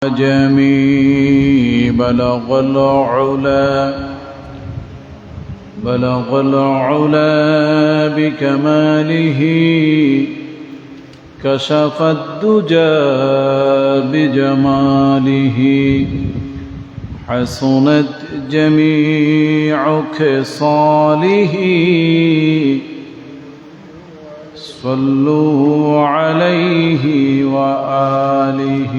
جميع بلغ العلا بكماله كشف الدجى بجماله حسنت جميع خصاله صلوا عليه وآله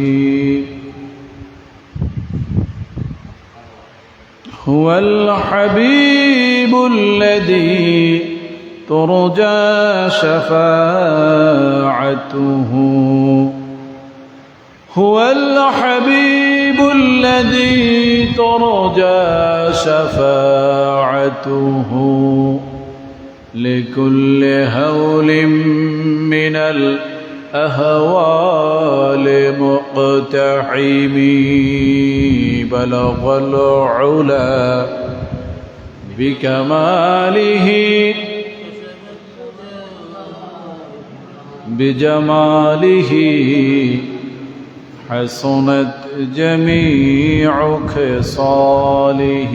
هو الحبيب الذي ترجى شفاعته هو الحبيب الذي ترجى شفاعته لكل هول من الأهوال مقتحم بلغ العلا بكماله بجماله حسنت جميع خصاله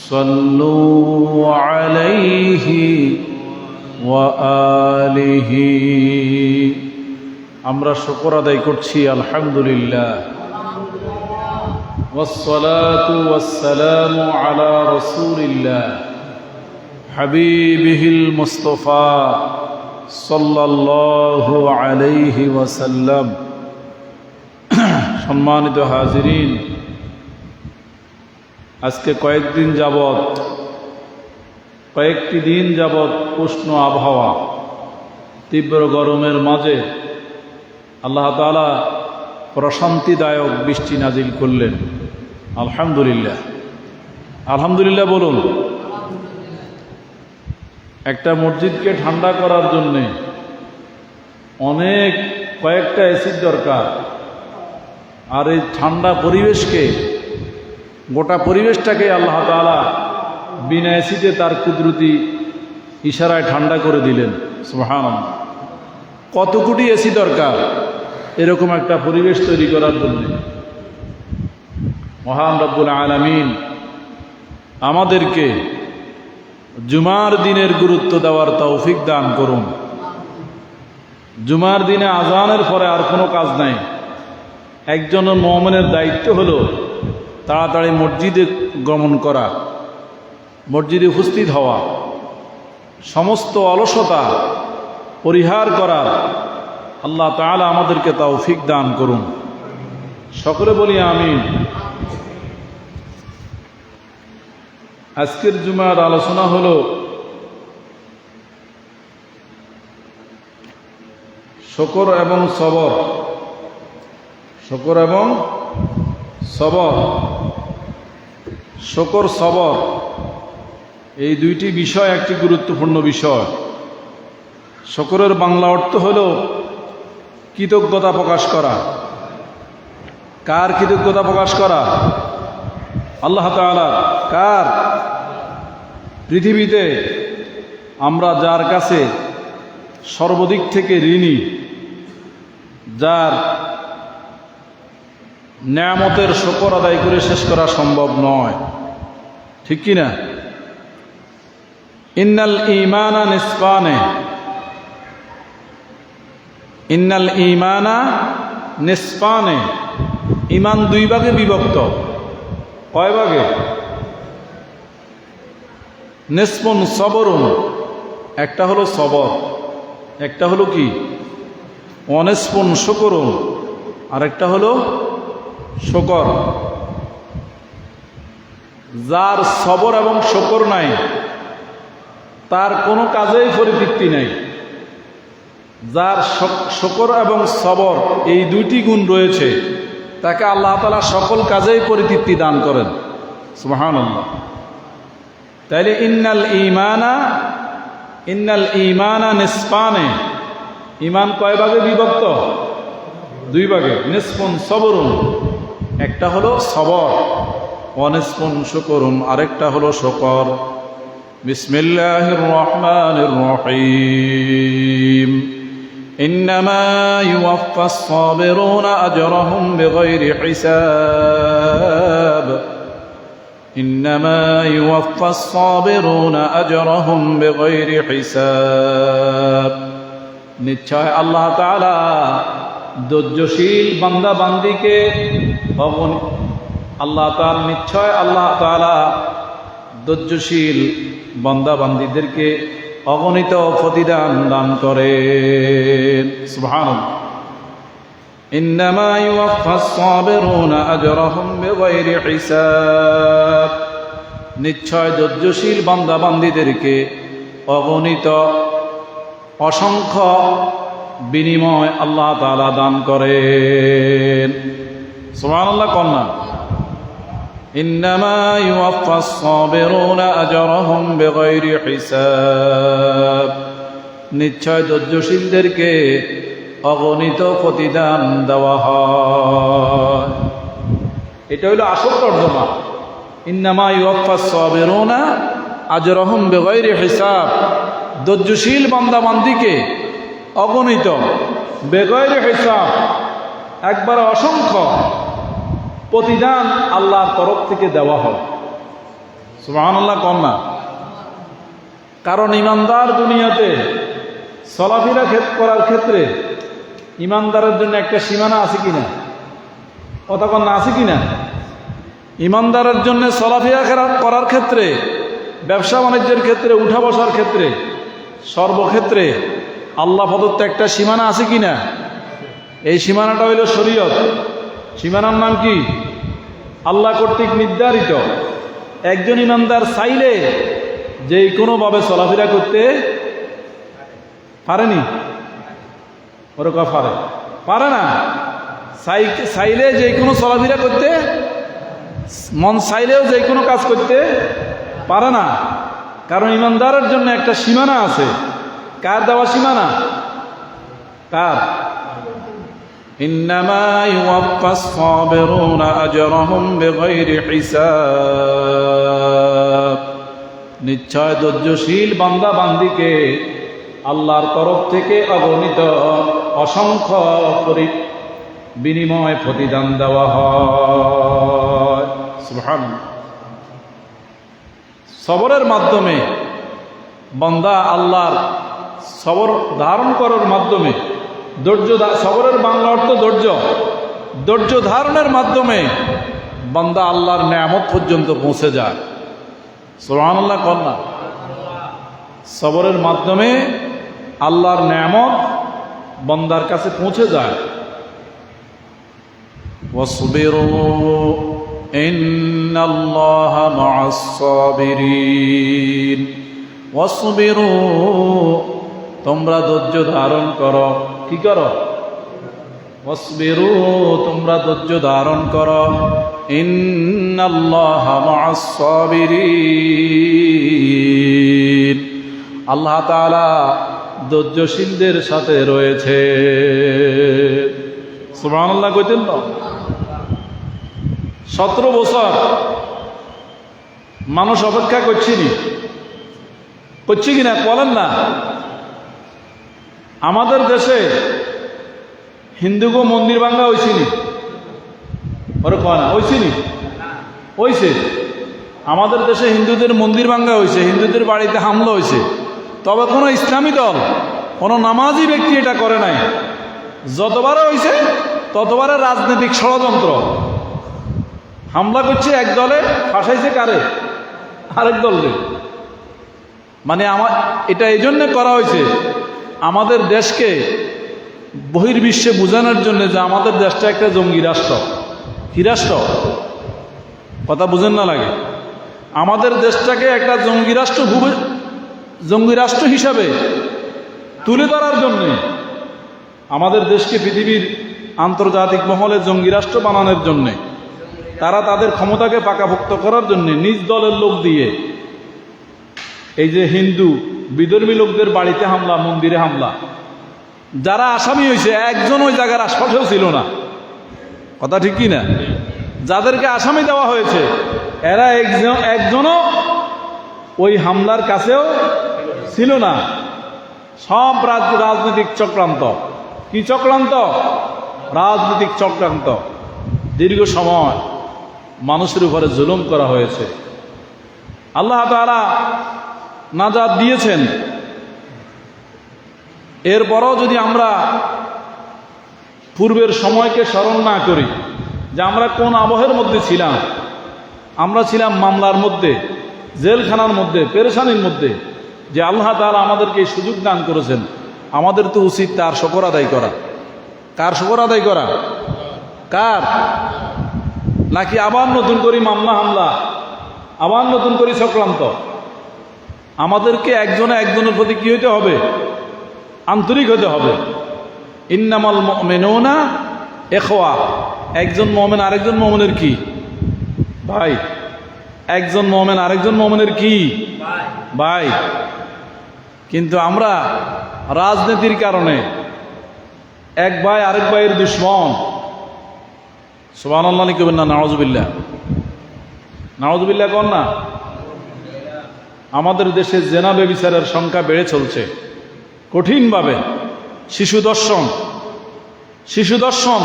صلوا عليه وآله আমরা শুকর আদায় করছি আলহামদুলিল্লাহ والصلاة والسلام على رسول الله حبيبه المصطفى صلى الله عليه وسلم সম্মানিত হাজিরিন, আজকে কয়েকটি দিন যাবত উষ্ণ আবহাওয়া, তীব্র গরমের মাঝে আল্লাহ তাআলা প্রশান্তিদায়ক বৃষ্টি নাজিল করলেন। আলহামদুলিল্লাহ, আলহামদুলিল্লাহ বলুন। একটা মসজিদকে ঠান্ডা করার জন্যে কয়েকটা এসির দরকার, আর এই ঠান্ডা পরিবেশকে, গোটা পরিবেশটাকে আল্লাহ তাআলা বিনা এসিতে তার কুদরতি ইশারায় ঠান্ডা করে দিলেন। সুবহানাল্লাহ, কত কোটি এসি দরকার এরকম একটা পরিবেশ তৈরি করার জন্য। মহান রব্বুল আলামিন আমাদেরকে জুমার দিনের গুরুত্ব দেওয়ার তৌফিক দান করুন। জুমার দিনে আজানের পরে আর কোনো কাজ নাই। একজন মুমিনের দায়িত্ব হলো তাড়াতাড়ি মসজিদে গমন করা, মসজিদে উপস্থিত হওয়া, সমস্ত অলসতা পরিহার করার। আল্লাহ তাআলা আমাদেরকে তৌফিক দান করুন। সকলে বলি আমিন। আজকের জুমার আলোচনা হলো শুকর এবং সবর। শুকর এবং সবর, শুকর সবর এই দুইটি বিষয় একটি গুরুত্বপূর্ণ বিষয়। শুকরের বাংলা অর্থ হলো কৃতজ্ঞতা প্রকাশ করা। কার কৃতজ্ঞতা প্রকাশ করা? আল্লাহ তাআলা। কার? পৃথিবীতে আমরা যার কাছে সর্বদিক থেকে ঋণী, যার নেয়ামতের শুকর আদায় করে শেষ করা সম্ভব নয়, ঠিক কি না? ইন্নাল ঈমানা নিসফানে, ইন্নাল ঈমানা নিসফানে, ঈমান দুই ভাগে বিভক্ত। কয় ভাগে? নিসফুন সবরুন, একটা হলো সবর, একটা হলো কি অনিসফুন শুকরুন, আর একটা হলো শুকর। যার সবর এবং শুকর নাই তার কোনো কাজেই পরিতৃপ্তি নাই। যার শুকর এবং সবর এই দুইটি গুণ রয়েছে তাকে আল্লাহ তাআলা সকল কাজেই পরিতৃপ্তি দান করেন। সুবহানাল্লাহ। তাইলে ইন্নাল ঈমানা নিসফানে, ঈমান কয় ভাগে বিভক্ত? দুই ভাগে। নিসফুন সবরুন, একটা হলো সবর, ওয়ানিসফুন শুকরুন, আরেকটা হলো শুকর। বিসমিল্লাহির রহমানির রহিম। إنما يوفى الصابرون أجرهم بغير حساب إنما يوفى الصابرون أجرهم بغير حساب নিশ্চয় আল্লাহ তাআলা ধৈর্যশীল বান্দা বান্দীকে নিশ্চয় আল্লাহ তাআলা ধৈর্যশীল বান্দা বান্দীদেরকে অগণিত প্রতিদান দান করেন। সুবহানাল্লাহ। ইন্নামা ইউওয়াফাস সাবিরুনা আজরাহুম বিগাইরি হিসাব নিশ্চয় ধৈর্যশীল বান্দা বান্দীদেরকে অগণিত অসংখ্য বিনিময় আল্লাহ তাআলা দান করেন। সুবহানাল্লাহ। কন্যা ইন্নামা ইউওয়াফাস সাবিরুনা আজরাহুম বিগাইরি হিসাব নিশ্চয় ধৈর্যশীলদেরকে অগণিত প্রতিদান দেওয়া হয়। এটা হলো আসল তর্জমা। ইন্নামা ইউওয়াফাস সাবিরুনা আজরাহুম বিগাইরি হিসাব ধৈর্যশীল বান্দা বান্দীকে অগণিত বেগাইরে হিসাব একবার অসংখ্য প্রতিদান আল্লাহর তরফ থেকে দেওয়া হয়। সুবহানাল্লাহ। কন্যা কারণ ইমানদার দুনিয়াতে চলাফেরা করার ক্ষেত্রে ইমানদারের জন্য একটা সীমানা আছে কিনা, কথা কন্যা আছে কিনা? ইমানদারের জন্য চলাফেরা করার ক্ষেত্রে, ব্যবসা বাণিজ্যের ক্ষেত্রে, উঠা বসার ক্ষেত্রে, সর্বক্ষেত্রে আল্লাহ প্রদত্ত একটা সীমানা আছে কিনা? এই সীমানাটা হইল শরীয়ত। সীমানার নাম কি? আল্লাহ কর্তৃক নির্ধারিত। একজন ইমানদার চাইলে যে কোনোভাবে চলাফেরা করতে পারেনি, ওরকম পারে না। চাইলে যে কোনো চলাফেরা করতে, মন চাইলেও যে কোনো কাজ করতে পারে না। কারণ ইমানদারের জন্য একটা সীমানা আছে। কার দেওয়া সীমানা? কার? ইন্নামা ইউওয়াফাস সাবিরুনা আজরাহুম বিগাইরি হিসাব নিশ্চয় ধৈর্যশীল বান্দা বান্দীকে আল্লাহর তরফ থেকে অগণিত অসংখ্য বিনিময় প্রতিদান দেওয়া হয়। সুবহানাল্লাহ। সবরের মাধ্যমে বান্দা আল্লাহর সবর ধারণ করার মাধ্যমে সবরের বাংলা অর্থ ধৈর্য ধারণের মাধ্যমে বান্দা আল্লাহর নেয়ামত পর্যন্ত পৌঁছে যায়। সুবহানাল্লাহ। কন্যা সবরের মাধ্যমে আল্লাহর নেয়ামত বান্দার কাছে পৌঁছে যায়। ওয়াসবিরু ইন্নাল্লাহা মা'আস সাবিরিন ওয়াসবিরু তোমরা ধৈর্য ধারণ করো। কি করো? ওয়াসবিরু তোমরা ধৈর্য ধারণ করো। ইন্নাল্লাহা মা'আস সাবিরিন আল্লাহ তাআলা ধৈর্যশীলদের সাথে রয়েছে। সুবহানাল্লাহ। কইতেন না 17 বছর মানুষ অপেক্ষা করছে কিনা বলেন না? আমাদের দেশে হিন্দুগো মন্দির ভাঙ্গা হয়েছিনি, ওরা কয় না হয়েছিনি? হয়েছে। আমাদের দেশে হিন্দুদের মন্দির ভাঙ্গা হয়েছে, হিন্দুদের বাড়িতে হামলা হয়েছে। তবে কোনো ইসলামী দল, কোনো নামাজি ব্যক্তি এটা করে নাই। যতবার হয়েছে ততবারে রাজনৈতিক ষড়যন্ত্র। হামলা করছে এক দলে, ফাঁসাইছে কারে? আরেক দলে। মানে এটা এই জন্য করা হয়েছে আমাদের দেশকে বহির্বিশ্বে বোঝানোর জন্য যে আমাদের দেশটা একটা জঙ্গি রাষ্ট্র। কি রাষ্ট্র? কথা বুঝেন না লাগে? আমাদের দেশটাকে একটা জঙ্গি রাষ্ট্র হিসাবে তুলে ধরার জন্যে, আমাদের দেশকে পৃথিবীর আন্তর্জাতিক মহলে জঙ্গি রাষ্ট্র বানানোর জন্যে, তারা তাদের ক্ষমতাকে পাকাপোক্ত করার জন্যে নিজ দলের লোক দিয়ে এই যে হিন্দু বিধর্মী লোকদের বাড়িতে হামলা, মন্দিরে হামলা, যারা আসামি হয়েছে একজন ওই জায়গার আশপাশেও ছিল না। কথা ঠিক কি না? যাদেরকে আসামি দেওয়া হয়েছে এরা একজনও ওই হামলার কাছেও ছিল না। সব রাজনৈতিক চক্রান্ত। কি চক্রান্ত? রাজনৈতিক চক্রান্ত। দীর্ঘ সময় মানুষের উপরে জুলুম করা হয়েছে। আল্লাহ তাআলা নাজাত দিয়েছেন। এরপরও যদি আমরা পূর্বের সময়কে স্মরণ না করি যে আমরা কোন আবহের মধ্যে ছিলাম, আমরা ছিলাম মামলার মধ্যে, জেলখানার মধ্যে, পেরেশানির মধ্যে, যে আল্লাহ তাআলা আমাদেরকে এই সুযোগ দান করেছেন, আমাদের তো উচিত তার শুকর আদায় করা। কার শুকর আদায় করা? কার? নাকি আবার নতুন করে মামলা হামলা, আবার নতুন করে চক্রান্ত? আমাদেরকে একজনে একজনের প্রতি কি হইতে হবে? আন্তরিক হতে হবে। ইন্নামাল মুমিনুনা ইখওয়া। একজন মুমিন আরেকজন মুমিনের কি ভাই? একজন মুমিন আরেকজন মুমিনের কি ভাই? কিন্তু আমরা রাজনীতির কারণে এক ভাই আরেক ভাইয়ের দুশমন। সুবহানাল্লাহ লিখবেন না, নাউযুবিল্লাহ, নাউযুবিল্লাহ কোন না। আমাদের দেশে জেনা ব্যভিচারের সংখ্যা বেড়ে চলছে কঠিনভাবে। শিশু দর্শন,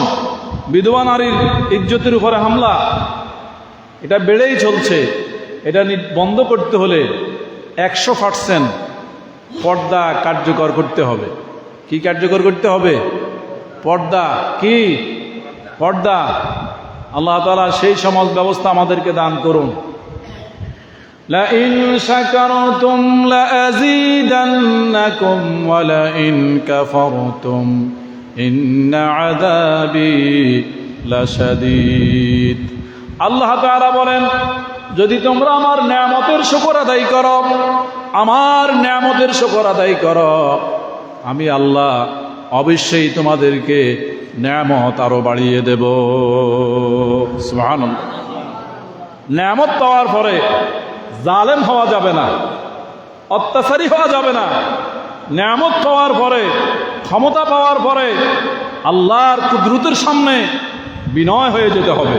বিধবা নারীর ইজ্জতের উপরে হামলা, এটা বেড়েই চলছে। এটা বন্ধ করতে হলে 100% পর্দা কার্যকর করতে হবে। কি কার্যকর করতে হবে? পর্দা। কি পর্দা? আল্লাহ তাআলা সেই সমাজ ব্যবস্থা আমাদেরকে দান করুন। لئن شكرتم لأزيدنكم ولئن كفرتم إن عذابي لشديد। আল্লাহ তাআলা বলেন, যদি তোমরা আমার নেয়ামতের শুকর আদায় করো, আমার নেয়ামতের শুকর আদায় করো, আমি আল্লাহ অবশ্যই তোমাদেরকে নেয়ামত আরো বাড়িয়ে দেব। সুবহানাল্লাহ। নেয়ামত পাওয়ার পরে জালেম হওয়া যাবে না, অত্যাচারী হওয়া যাবে না। নেয়ামত পাওয়ার পরে, ক্ষমতা পাওয়ার পরে আল্লাহর কুদরতের সামনে বিনয় হয়ে যেতে হবে।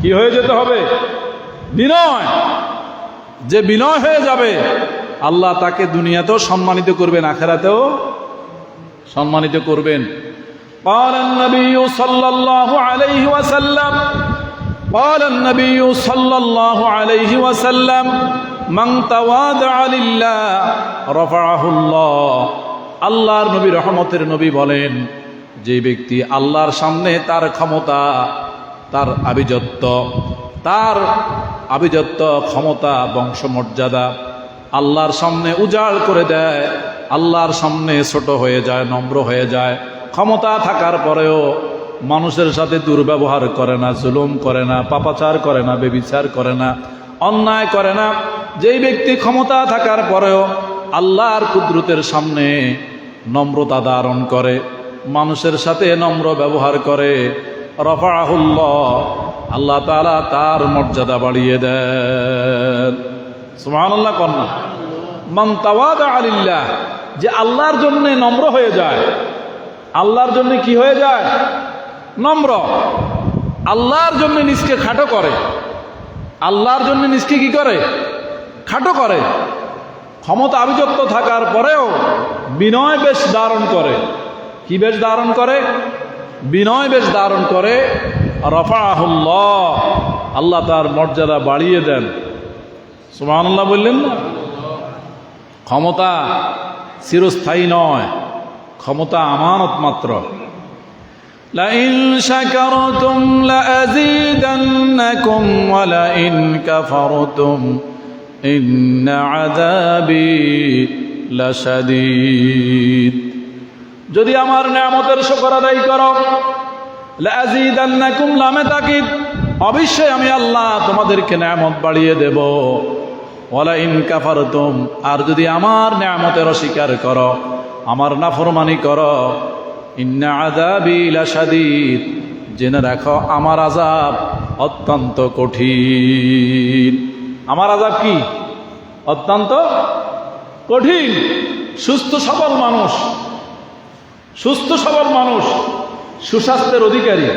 কি হয়ে যেতে হবে? বিনয়। যে বিনয় হয়ে যাবে, আল্লাহ তাকে দুনিয়াতেও সম্মানিত করবেন, আখিরাতেও সম্মানিত করবেন। قال النبي صلى الله عليه وسلم قال النبي صلى الله عليه وسلم من تواضع لله رفعه الله। আল্লাহর নবী, রহমতের নবী বলেন, যে ব্যক্তি আল্লাহর সামনে তার ক্ষমতা, তার আভিজাত্য, ক্ষমতা, বংশমর্যাদা আল্লাহর সামনে উজাড় করে দেয়, আল্লাহর সামনে ছোট হয়ে যায়, নম্র হয়ে যায়, ক্ষমতা থাকার পরেও মানুষের সাথে দুর্ব্যবহার করে না, জুলুম করে না, পাপাচার করে না, বেবিচার করে না, অন্যায় করে না, যেই ব্যক্তি ক্ষমতা থাকার পরেও আল্লাহর কুদরতের সামনে নম্রতা ধারণ করে, মানুষের সাথে নম্র ব্যবহার করে, রফাআহুল্লাহ, আল্লাহ তাআলা তার মর্যাদা বাড়িয়ে দেন। সুবহানাল্লাহ কন্যা। মান তাওয়াদা লিল্লাহ, যে আল্লাহর জন্য নম্র হয়ে যায়, আল্লাহর জন্য কি হয়ে যায়? নম্র। আল্লাহর জন্য নিজকে খাটো করে, আল্লাহর জন্য নিজকে কি করে? খাটো করে। ক্ষমতা আভিজাত্য থাকার পরেও বিনয় বেশ ধারণ করে। কি বেশ ধারণ করে? বিনয় বেশ ধারণ করে। রফাআহুল্লাহ, আল্লাহ তার মর্যাদা বাড়িয়ে দেন। সুবহানাল্লাহ বললেন না? ক্ষমতা চিরস্থায়ী নয়, ক্ষমতা আমানত মাত্র। লাইন শাকারতুম লাযীদান্নাকুম ওয়া লাইন কাফারতুম ইন্না আযাবি লাশাদীদ। যদি আমার নেয়ামতের শুকর আদায় করো, লাযীদান্নাকুম, লামে তাকিদ, অবশ্যই আমি আল্লাহ তোমাদেরকে নেয়ামত বাড়িয়ে দেব। ওয়া লাইন কাফারতুম, আর যদি আমার নেয়ামতের অস্বীকার করো, আমার নাফরমানি করো, ইন্না আযাবি লাশাদীদ, জেনে রাখো আমার আযাব অত্যন্ত কঠিন। আমার আযাব কি? অত্যন্ত কঠিন। সুস্থ সবল মানুষ, সুস্বাস্থ্যের অধিকারী,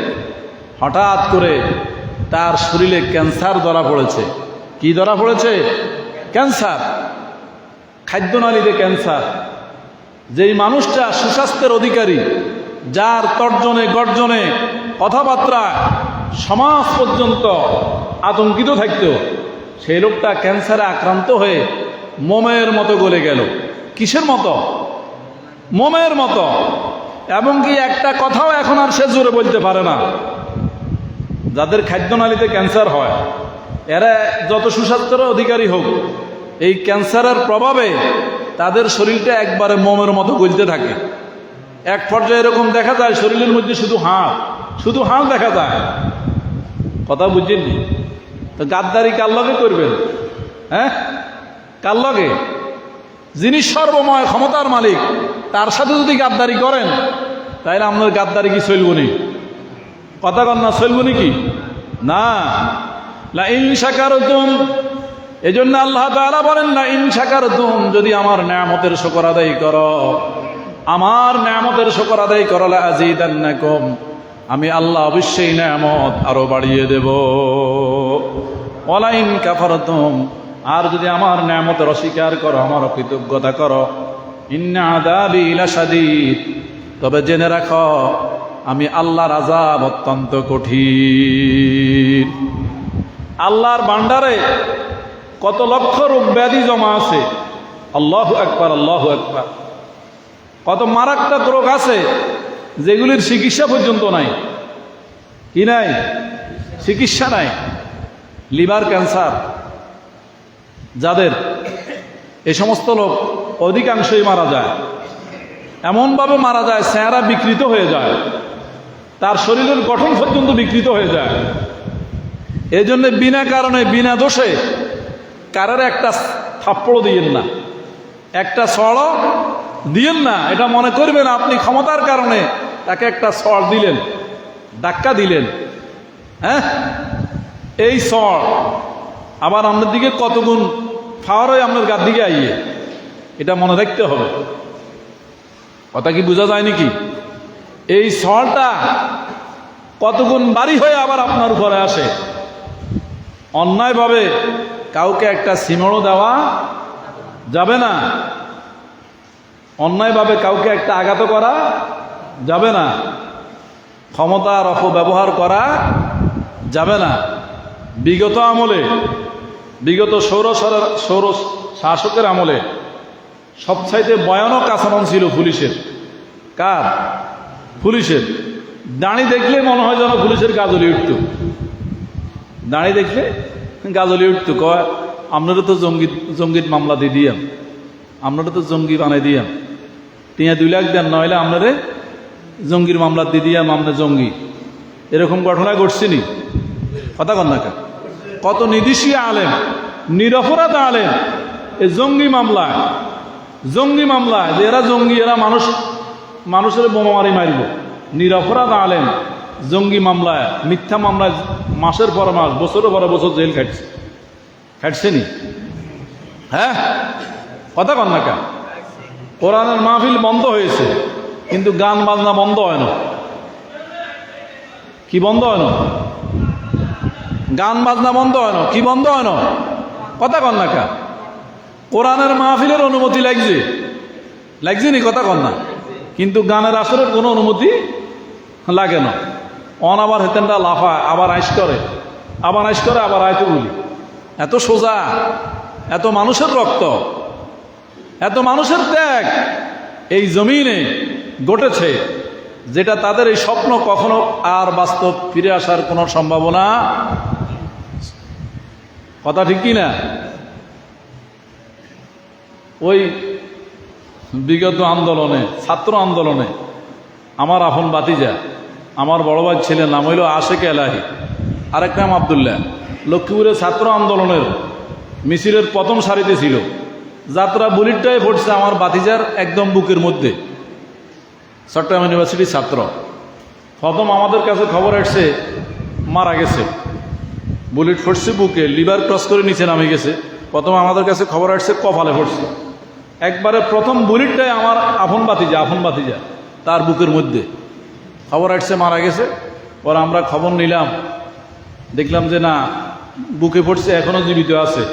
হঠাৎ করে তার শরীরে ক্যান্সার ধরা পড়েছে। কি ধরা পড়েছে? ক্যান্সার। খাদ্যনালীতে ক্যান্সার, যেই মানুষটা সুস্বাস্থ্যের অধিকারী, যার তর্জনে গর্জনে কথাবার্তা সমাজ পর্যন্ত আতঙ্কিত থাকত, সেই লোকটা ক্যান্সারে আক্রান্ত হয়ে মোমের মতো গলে গেল। কিসের মতো? মোমের মতো। এবং কি একটা কথাও এখন আর সে জোরে বলতে পারে না। যাদের খাদ্যনালীতে ক্যান্সার হয়, এরা যত সুস্বাস্থ্যের অধিকারী হোক, এই ক্যান্সারের প্রভাবে তাদের শরীরটা একবারে মোমের মতো গলতে থাকে। এক পর্যায়ে এরকম দেখা যায় শরীরের মধ্যে শুধু হাড় দেখা যায়। কথা বুঝছেননি? তো গাদ্দারি কার লগে করবেন? হ্যাঁ, কার লগে? যিনি সর্বময় ক্ষমতার মালিক, তার সাথে যদি গাদ্দারি করেন, তাহলে আপনার গাদ্দারি কি চলব নি? কথা কন না, চলব নাকি? না। লা ইন শাকারতুম, এজন্য আল্লাহ তাআলা বলেন, লা ইন শাকারতুম, যদি আমার নেয়ামতের শুকর আদায় করো, আমার নেয়ামতের শুকর আদায় করো, লা আযীদান্নাকুম, আমি আল্লাহ অবশ্যই নেয়ামত আরো বাড়িয়ে দেব। ওয়ালা ইন কাফারতুম, আর যদি আমার নেয়ামতের অস্বীকার করো, আমার অকৃতজ্ঞতা করো, ইন্না আযাবি লাশাদীদ, তবে জেনে রাখো আমি আল্লাহর আযাব অত্যন্ত কঠিন। আল্লাহর ভান্ডারে কত লক্ষ রোগ ব্যাধি জমা আছে। আল্লাহু আকবার, আল্লাহু আকবার। কত মারাত্মক রোগ আছে যেগুলির চিকিৎসা পর্যন্ত নাই। কি নাই? চিকিৎসা নাই। লিভার ক্যান্সার যাদের, এই সমস্ত লোক অধিকাংশই মারা যায়। এমনভাবে মারা যায়, চেহারা বিকৃত হয়ে যায়, তার শরীরের গঠন পর্যন্ত বিকৃত হয়ে যায়। এই জন্য বিনা কারণে, বিনা দোষে কারোর একটা থাপ্পড় দিয়েন না, একটা ছড়ও দিয়েন না। এটা মনে করবেন আপনি ক্ষমতার কারণে তাকে একটা ছড় দিলেন, ধাক্কা দিলেন। হ্যাঁ, এই ছড় আবার আপনার দিকে কত গুণ ফাওয়ার হয়ে আপনার গার দিকে আইয়ে, এটা মনে রাখতে হবে। কথা কি বোঝা যায় নাকি? এই ছড়টা কত গুণ বাড়ি হয়ে আবার আপনার উপরে আসে। অন্যায়ভাবে কাউকে একটা সিমড়ও দেওয়া যাবে না, অন্যায়ভাবে কাউকে একটা আঘাত করা যাবে না, ক্ষমতার অপব্যবহার করা যাবে না। বিগত আমলে, বিগত সৌর শাসকের আমলে সবচাইতে ভয়ানক আচরণ ছিল পুলিশের। কার? পুলিশের। দাঁড়ি দেখলে মনে হয় যেন পুলিশের গাজলি উঠত। দাঁড়ি দেখলে গাজলি উঠত। কয় আপনারা তো জঙ্গির মামলা দিয়ে দিয়াম, আপনারা তো জঙ্গি বানাই দিয়াম, 2 লাখ দেন, নইলে আপনারে জঙ্গির মামলা দিয়ে দিয়াম, আমরা জঙ্গি। এরকম ঘটনা ঘটছেনি? কথা কন না কেন? কত নির্দোষী আলেম, নিরপরাধ আলেম এই জঙ্গি মামলায় যে এরা জঙ্গি, এরা মানুষের বোমা মারি মারিব, নিরপরাধ আলেম জঙ্গি মামলায়, মিথ্যা মামলায় মাসের পর মাস, বছরের পর বছর জেল খাটছেনি। হ্যাঁ, কথা কন না কেন? কোরআনের মাহফিল বন্ধ হয়েছে, কিন্তু গান বাজনা বন্ধ হয় না। কি বন্ধ হয় না? গান বাজনা বন্ধ হয় না। কি বন্ধ হয় না? কথা কন না কেন? কোরআনের মাহফিলের অনুমতি লাগছে নি? কথা কন না। কিন্তু গানের আসরের কোনো অনুমতি লাগে না। আবার হেতেনটা লাফায়, আবার আইস করে, আবার আয়তো বলি। এত সোজা, এত মানুষের রক্ত, এত মানুষের ত্যাগ এই জমিনে ঘটেছে, যেটা তাদের এই স্বপ্ন কখনো আর বাস্তব ফিরে আসার কোনো সম্ভাবনা। কথা ঠিক কি না? ওই বিগত আন্দোলনে, ছাত্র আন্দোলনে আমার আপন বাতিজা, আমার বড় ভাই ছিলেন, নাম হইল আশেক এলাহি, আরেক নাম আবদুল্লাহ, লক্ষ্মীপুরের ছাত্র আন্দোলনের মিছিলের প্রথম সারিতে ছিল। যাত্রা বুলেটটাই পড়ছে আমার বাতিজার একদম বুকের মধ্যে। চট্টগ্রাম ইউনিভার্সিটির ছাত্র, প্রথম আমাদের কাছে খবর আসছে মারা গেছে, বুলেট পড়ছে বুকে, লিভার ক্রস করে নিচে নামে গেছে। প্রথম আমাদের কাছে খবর আসছে কপালে পড়ছে। একবারে প্রথম বুলেটটাই আমার আপন বাতিজা তার বুকের মধ্যে খবর আসছে মারা গেছে। পর আমরা খবর নিলাম, দেখলাম যে না, বুকে পড়ছে, এখনো জীবিত আছে।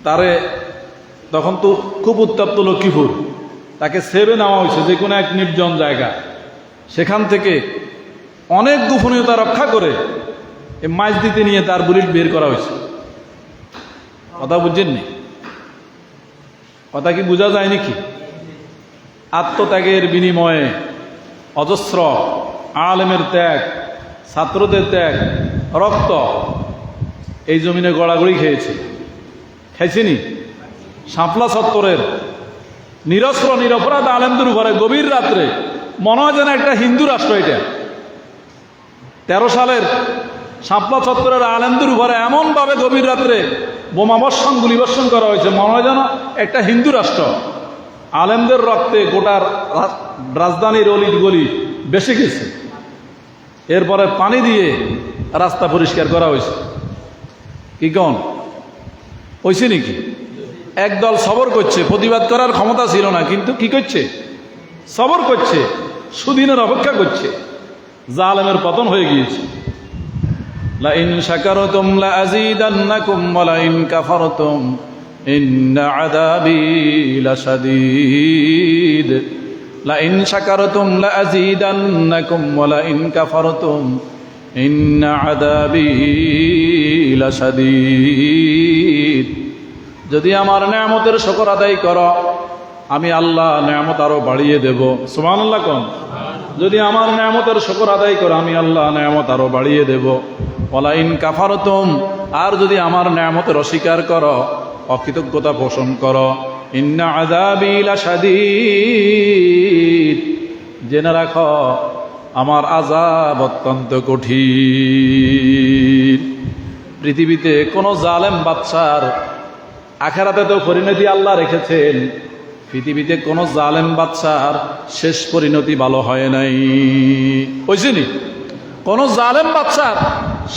তারে তখন তো খুব উত্তপ্ত লক্ষ্মীপুর, তাকে সেবে নেওয়া হয়েছে যে কোনো এক নির্জন জায়গা, সেখান থেকে অনেক গোপনীয়তা রক্ষা করে এই মাছ দিতে নিয়ে তার বুলেট বের করা হয়েছে। কথা বুঝছেননি? কথা কি বোঝা যায় নাকি? আত্মত্যাগের বিনিময়ে অজস্র আলেমের ত্যাগ, ছাত্রদের ত্যাগ, রক্ত এই জমিনে গড়াগড়ি খেয়েছে। খাইছেনি? শাপলা চত্বরের নিরস্ত্র নিরপরাধ আলেমদের উপরে গভীর রাত্রে, মনে হয় যেন একটা হিন্দু রাষ্ট্র এটা। 13 সালের শাপলা চত্বরের আলেমদের উপরে এমনভাবে গভীর রাত্রে বোমাবর্ষণ গুলিবর্ষণ করা হয়েছে, মনে হয় যেন একটা হিন্দু রাষ্ট্র। আলেমদের রক্তে গোটার রাজধানীর অলি গলি বেসে গেছে। এরপরে পানি দিয়ে রাস্তা পরিষ্কার করা হয়েছে। কি কন হয়েছে নাকি? একদল সবর করছে, প্রতিবাদ করার ক্ষমতা ছিল না, কিন্তু কি করছে? সবর করছে, সুদিনের অপেক্ষা করছে। জালেমের পতন হয়ে গিয়েছে। লাইন শাকারতুম লাযীদান্নাকুম ওয়া লাইন কাফারতুম ইন্না আযাবী লাশাদীদ। লাইন শাকারতুম লাযীদান্নাকুম ওয়া লাইন কাফারতুম ইন্না আযাবী লাশাদীদ। যদি আমার নেয়ামতের শুকর আদায় করো, আমি আল্লাহ নেয়ামত আরো বাড়িয়ে দেব। সুবহানাল্লাহ কোন? যদি আমার নেয়ামতের শুকর আদায় করো, আমি আল্লাহ নেয়ামত আরো বাড়িয়ে দেব। ওয়ালা ইন কাফারতুম, আর যদি আমার নেয়ামতের অস্বীকার করো, অকৃতজ্ঞতা পোষণ করো, ইন্না আযাবী লাশাদীদ, জেনে রাখো আমার আযাব অত্যন্ত কঠিন। পৃথিবীতে কোন জালেম বাদশার আখিরাতে তো পরিণতি আল্লাহ রেখেছেন, পৃথিবীতে কোন জালেম বাদশার শেষ পরিণতি ভালো হয় নাই। হয়েছে নি? কোন জালেম বাদশার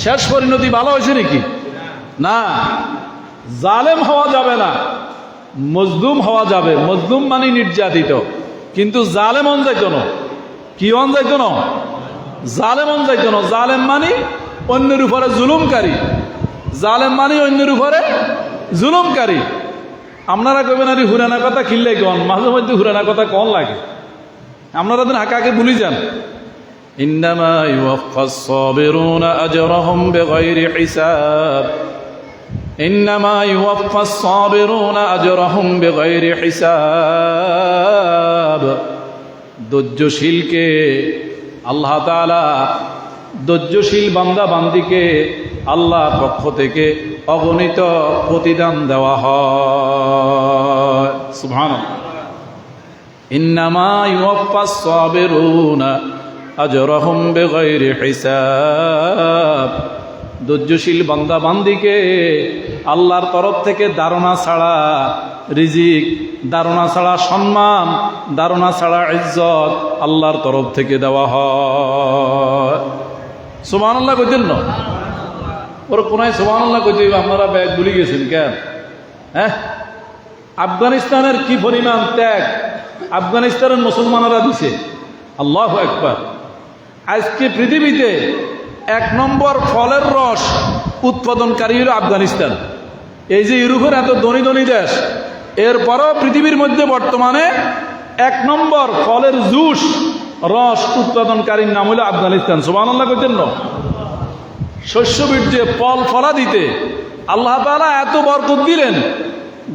শেষ পরিণতি ভালো হয়েছে নাকি? না। জালেম হওয়া যাবে না, মজলুম হওয়া যাবে। মজলুম মানে নির্যাতিত, কিন্তু জালেম হন যাইত না। কি হন যাইত না? জালেম হন যাইত না। জালেম মানে অন্যের উপরে জুলুমকারী। জালেম মানে অন্যের উপরে জুলুমকারী। আপনারা কইবেন আরে হুরানা কথা খিললে কন, মাঝে মধ্যে হুরানা কথা কন লাগে। আপনারা তো হাকাকে ভুলি যান। ইন্নামা ইউওয়াফাস সাবিরুনা আজরাহুম বিগাইরি হিসাব। ইন্নামা ইউওয়াফাস সাবিরুনা আজরাহুম বিগাইরি হিসাব। ধৈর্যশীলকে আল্লাহ তাআলা, ধৈর্যশীল বান্দা বান্দিকে আল্লাহর পক্ষ থেকে অগণিত প্রতিদান দেওয়া হয়। সুবহানাল্লাহ। ইন্নামা ইউওয়াফাস সাবিরুনা আজরাহুম বিগাইরি হিসাব। ধৈর্যশীল বান্দা বান্দিকে আল্লাহর তরফ থেকে ধারণা ছাড়া রিজিক, ধারণা ছাড়া সম্মান, ধারণা ছাড়া ইজ্জত আল্লাহর তরফ থেকে দেওয়া হয়। সুবহানাল্লাহ কইতেন না? ওর কোনায় সুবহানাল্লাহ কইতে আপনারা ব্যাগ ভুলে গেছেন কেন? হ্যাঁ, আফগানিস্তানের কি পরিমাণ ত্যাগ আফগানিস্তানের মুসলমানেরা দিছে। আল্লাহু আকবার। আজকে পৃথিবীতে 1 নম্বর ফলের রস উৎপাদনকারী হল আফগানিস্তান। এই যে ইউরোপের এত ধনী ধনী দেশ, এরপরও পৃথিবীর মধ্যে বর্তমানে 1 নম্বর ফলের জুস রস উৎপাদনকারীর নাম হলো আফগানিস্তান। সুবহানাল্লাহ কইতেন না? শস্য বীর্যে ফল ফলা দিতে আল্লাহ তাআলা এত বরকত দিলেন,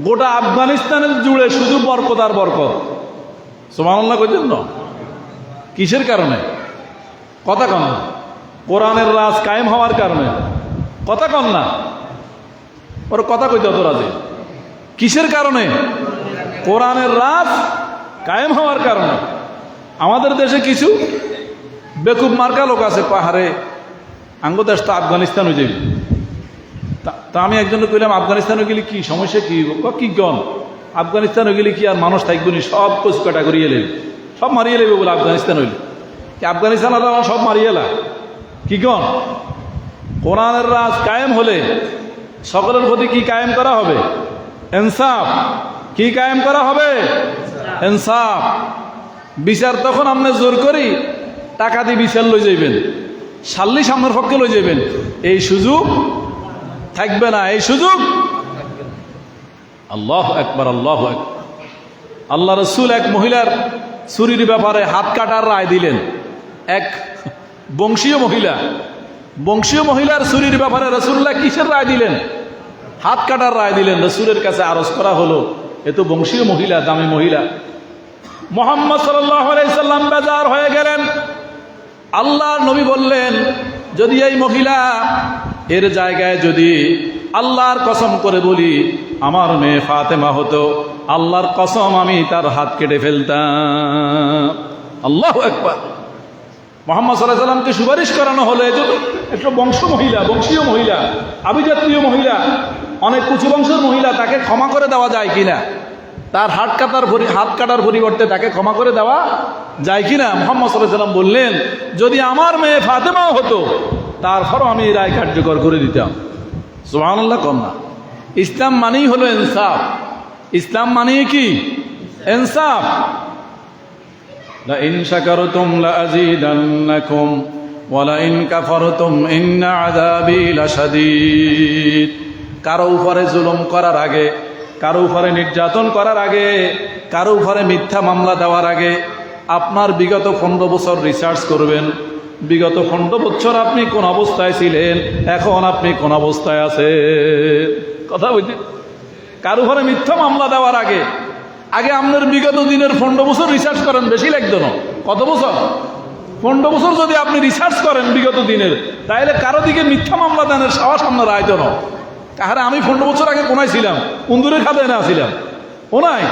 গোটা আফগানিস্তানের জুড়ে শুধু বরকত আর বরকত। সুবহানাল্লাহ কইতেন না? কিসের কারণে? কথা কন না। কোরআনের রাজ কায়েম হওয়ার কারণে। কথা কন না। ওর কথা কইতে অত রাজে। কিসের কারণে? কোরআনের রাজ কায়েম হওয়ার কারণে। আমাদের দেশে কিছু বেকুব মার্কা লোক আছে, পাহাড়ে আঙ্গ দেশ তো আফগানিস্তান হয়ে যাবে। তা আমি একজনকে কইলাম, আফগানিস্তানে গেলে কি সমস্যা, কি কি গন? আফগানিস্তানে গেলে কি আর মানুষ থাকবে নি? সব কোচ কাটা করিয়ে নেবে, সব মারিয়ে নেবে বলে আফগানিস্তান হইলে কি? আফগানিস্তান সব মারিয়ে এলা কি গন? কোরআনের রাজ কায়েম হলে সকলের প্রতি কি কায়েম করা হবে? ইনসাফ। কি কায়েম করা হবে? ইনসাফ। বিচার তখন আপনি জোর করি টাকা দিয়ে বিচার লই যাইবেন, সাল্লি সামনের পক্ষে লই যাইবেন, এই সুযোগ থাকবে না। এই সুযোগ। আল্লাহু আকবার, আল্লাহু আকবার। আল্লাহ রসুল এক মহিলার চুরির ব্যাপারে হাত কাটার রায় দিলেন। এক বংশীয় মহিলার চুরির ব্যাপারে রসুল্লাহ কিসের রায় দিলেন? হাত কাটার রায় দিলেন। রসুলের কাছে আরজ করা হলো, এ তো বংশীয় মহিলা, দামি মহিলা। মুহাম্মদ সাল্লাল্লাহু আলাইহি সাল্লাম বেজার হয়ে গেলেন। আল্লাহর নবী বললেন, যদি এই মহিলা এর জায়গায় যদি আল্লাহর কসম করে বলি আমার মেয়ে ফাতেমা হতো, আল্লাহর কসম আমি তার হাত কেটে ফেলতাম। আল্লাহু আকবার। মুহাম্মদ সাল্লাল্লাহু আলাইহি সাল্লামকে সুপারিশ করানো হলো, একটা বংশীয় মহিলা, আভিজাতীয় মহিলা, অনেক উঁচু বংশের মহিলা, তাকে ক্ষমা করে দেওয়া যায় কিনা? তার হাত কাটার পরিবর্তে তাকে ক্ষমা করে দেওয়া যায় কিনা? মুহাম্মদ সাল্লাল্লাহু আলাইহি সাল্লাম বললেন, যদি আমার মেয়ে ফাতেমাও হতো তারপরও আমি এই রায় কার্যকর করে দিতাম। সুবহানাল্লাহ। কন্যা ইসলাম মানেই হলো ইনসাফ। ইসলাম মানে কি? ইনসাফ। লা ইন শাকারতুম লা আযীদান্নাকুম ওয়া লা ইন কাফারতুম ইন্না আযাবী লাশাদীদ। কারো উপরে জুলুম করার আগে, কারো উপরে নির্যাতন করার আগে, কারো উপরে মিথ্যা মামলা দেওয়ার আগে আপনার বিগত 15 বছর রিসার্চ করবেন। বিগত 15 বছর আপনি কোন অবস্থায় ছিলেন, এখন আপনি কোন অবস্থায় আছেন। কথা বলছেন? কারো উপরে মিথ্যা মামলা দেওয়ার আগে আপনার বিগত দিনের 15 বছর রিসার্চ করেন। বেশি লাগতো না? কত বছর? 15 বছর যদি আপনি রিসার্চ করেন বিগত দিনের, তাহলে কারো দিকে মিথ্যা মামলা দানের সাহস আপনার আয়তো না। কাহারে আমি 15 বছর আগে কোনায় ছিলাম, উন্দুরের খাতে না ছিলাম, ওনাই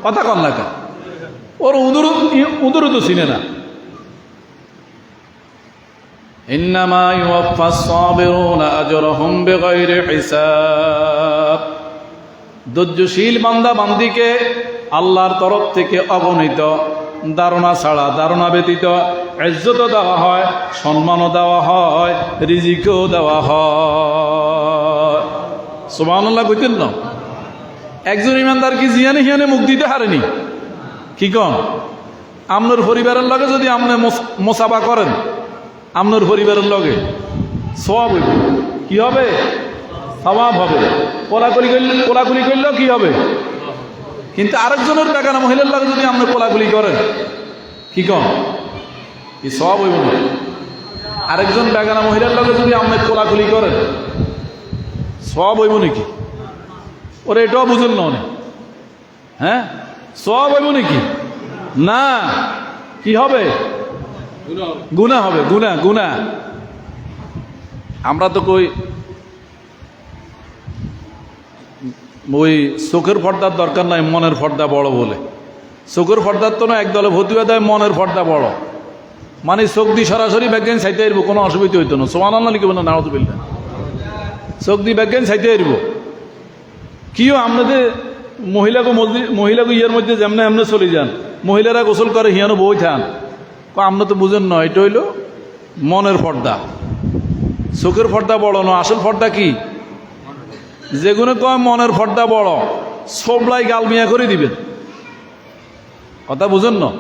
কথা কন না কা, ওর উন্দুরও তো চিনে না। ইন্নামা ইউওয়াফাস সাবিরুনা আজরাহুম বিগাইরি হিসাব। ধৈর্যশীল বান্দা বান্দিকে আল্লাহর তরফ থেকে অগণিত ধারণা ছাড়া, ধারণা ব্যতীত ইজ্জতও দেওয়া হয়, সম্মানও দেওয়া হয়, রিজিকও দেওয়া হয়। সুবহানাল্লাহ কইতেন না? একজন ইমানদার কি জিয়ানে হিয়ানে মুখ দিতে হারেনি? কি কন? আপনার পরিবারের লগে যদি আপনি মোসাফা করেন, আপনার পরিবারের লগে সওয়াব হইবে। কি হবে? সওয়াব হবে। কোলাকুলি করলেও কি হবে? কিন্তু আরেকজনের বেগানা মহিলার লগে যদি আপনি কোলাকুলি করেন, কি কন? কি সওয়াব হইব না? আরেকজন বেগানা মহিলার লগে যদি আপনি কোলাকুলি করেন, সওয়াব হইব নাকি? ওরা এটাও বুঝেন না অনেক। হ্যাঁ, সওয়াব হইব নাকি? না, কি হবে? গুনাহ হবে। গুনাহ। আমরা তো কই ওই চোখের পর্দার দরকার নাই, মনের পর্দা বড় বলে। চোখের পর্দার তো না, একদলে ভতুয়া দেয় মনের পর্দা বড়। মানে চোখ দিয়ে সরাসরি ব্যাজ্ঞান চাইতে আসবো, কোনো অসুবিধা হইতো না। সুবহানাল্লাহ লিখব না, নাউযুবিল্লাহ। চোখ দিয়ে ব্যাজ্ঞান চাইতে আসব। কিও আপনাদের মহিলাকে ইয়ের মধ্যে যেমন এমনি চলে যান, মহিলারা গোসল করে হিয়ানো বই থান, আপনি তো বুঝেন না, এটা হইল মনের পর্দা। চোখের পর্দা বড় না, আসল পর্দা কি? যেগুলো কয় মনের পর্দা বড়, সবলাই গাল মিয়া করে দিবেন। কথা বুঝেন না?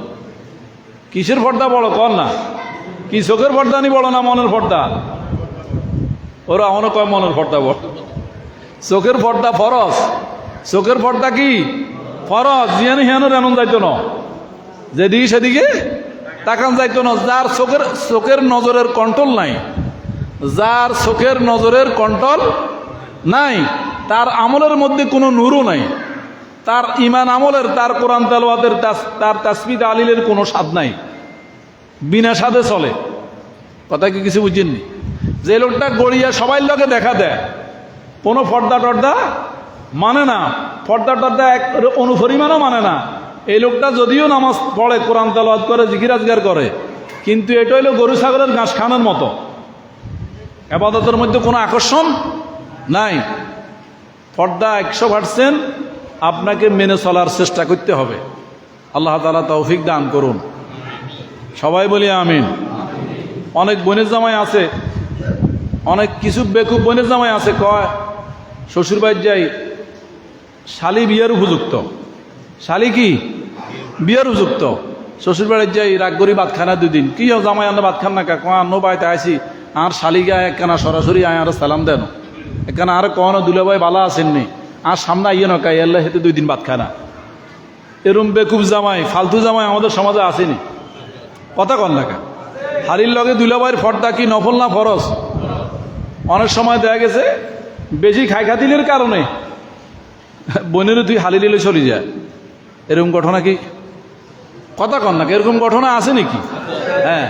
কিসের পর্দা বড় কর না? কি চোখের পর্দা নি বড় না মনের পর্দা? ওরা এমনও কয় মনের পর্দা বড়। চোখের পর্দা ফরজ। চোখের পর্দা কি? ফরজ। জিয়ানি হিয়ানোর এমন যাইতো না, যেদিকে সেদিকে তাকান যাইতো না। যার চোখের নজরের কন্ট্রোল নাই, যার চোখের নজরের কন্ট্রোল নাই, তার আমলের মধ্যে কোনো নূরও নাই, তার ইমান আমলের, তার কোরআন তেলাওয়াতের, তার তাসবিহ তাহলিলের কোনো স্বাদ নাই, বিনা স্বাদে চলে। কথা কি কিছু বুঝেননি? যে লোকটা গড়িয়া সবাই লোকে দেখা দেয়, কোনো পর্দা টর্দা মানে না, পর্দা টর্দা এক অনুপরিমাণও মানে না, এই লোকটা যদিও নামাজ পড়ে, কোরআন তেলাওয়াত করে, জিকির আজগার করে, কিন্তু এটা হইল গরু ছাগলের ঘাস খানোর মতো। ইবাদতের মধ্যে কোনো আকর্ষণ নাই। পর্দা 100% আপনাকে মেনে চলার চেষ্টা করতে হবে। আল্লাহ তাআলা তৌফিক দান করুন। সবাই বলি আমিন। অনেক বোনের জামাই আছে, অনেক কিছু বেকুব বোনের জামাই আছে, কয় শ্বশুরবাড়ি যাই, শালি বিয়ের উপযুক্ত। শালি কি? বিয়ের উপযুক্ত। শ্বশুরবাড়ি যাই, রাগ করি ভাত খানা 2 দিন। কি জামাই আন্ন ভাত খান না কা? কয় আন্ন বাড়িতে আইসি, আর শালিকা একখানা সরাসরি আয় আর সালাম দেন, একখানা আর কখনো দুলে ভাই ভালো আসেননি, আর সামনে আইয়ে নকাই আল্লাহ হেতু 2 দিন ভাত খানা। এরম বেকুব জামাই ফালতু জামাই আমাদের সমাজে আসেনি। কথা কন না কেন? হালির লগে দুলাভাইয়ের ফর্দা কি নফল না ফরজ? অনেক সময় দেখা গেছে বেশি খাইখাতিলের কারণে বোনেরও তুই হালি দিলে চলে যায়, এরকম ঘটনা কি? কথা কন না, এরকম ঘটনা আছে নাকি? হ্যাঁ,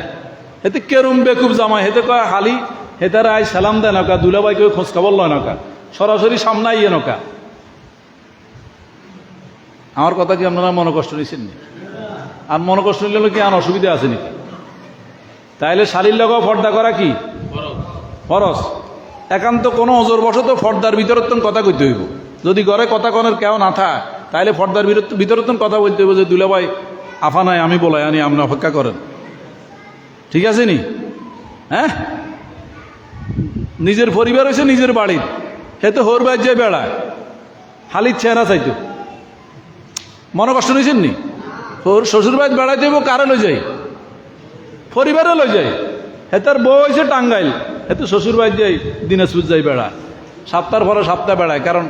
এতে কেরম বেকুব জামাই, হেতে কয় হালি, হেতারা আই সালাম দেয় নৌকা, দুলাভাই কেউ খোঁজ খবর লয় নৌকা, সরাসরি সামনে আইয়ে নৌকা। আমার কথা কি আপনারা মনে কষ্ট নিচ্ছেন নি? আর মনে কষ্ট নিলে কি আর অসুবিধা আছে নাকি? তাইলে শালির লগেও ফর্দা করা কি ফরজ? একান্ত কোনো ওজোর বশত ফর্দার ভিতরত্বন কথা কইতে হইব। যদি ঘরে কথা কনের কেউ না থাকে তাইলে ফর্দার ভিতরত্বন কথা বলতে হইব যে দুলাভাই আফা নাই, আমি বলাই আনি, আপনি অপেক্ষা করেন। ঠিক আছে নি? হ্যাঁ, নিজের পরিবার হয়েছে নিজের বাড়ির, সে তো হোর বাইর যে বেড়ায়, হালির চেহারা চাইতো। মনে কষ্ট নিয়েছেন নি? তোর শ্বশুর বাড়ি বেড়াইতে হইব, কারে লই যাই? পরিবারে লই যাই। হে তার বউ হয়েছে টাঙ্গাইল, হে তো শ্বশুর বাড়ি যাই দিনাজপুর যাই বেড়ায়, সপ্তাহের পরে সপ্তাহ বেড়ায়, কারণ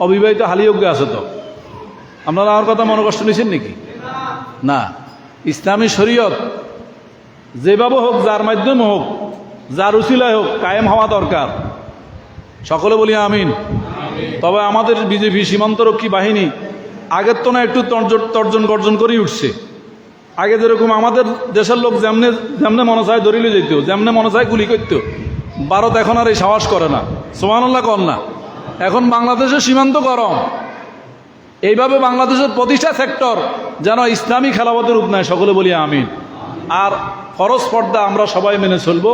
অবিবাহিত হালিযোগ্য আছে। তো আপনারা আমার কথা মনে কষ্ট নিয়েছেন নাকি? না, ইসলামী শরীয়ত যেভাবে হোক, যার মাধ্যমে হোক, যার উসিলায় হোক, কায়েম হওয়া দরকার। সকলে বলি আমিন। তবে আমাদের বিজেপি সীমান্তরক্ষী বাহিনী আগের তো না একটু তর্জন গর্জন করেই উঠছে। আগে যেরকম আমাদের দেশের লোক যেমনে যেমনে মনে চায় ধরিলে যেত, যেমনে মনে চায় গুলি করতো, ভারত এখন আর এই সাহস করে না। সুবহানাল্লাহ কর না। এখন বাংলাদেশের সীমান্ত গরম, এইভাবে বাংলাদেশের প্রতিটা সেক্টর যেন ইসলামী খেলাফতের রূপ নেয়। সকলে বলি আমিন। আর ফরজ পর্দা আমরা সবাই মেনে চলবো।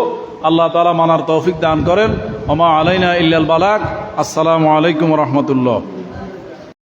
আল্লাহ তাআলা মানার তৌফিক দান করেন। ওমা আলাইনা ইল্লাল বালাগ। আসসালামু আলাইকুম রহমতুল্লাহ।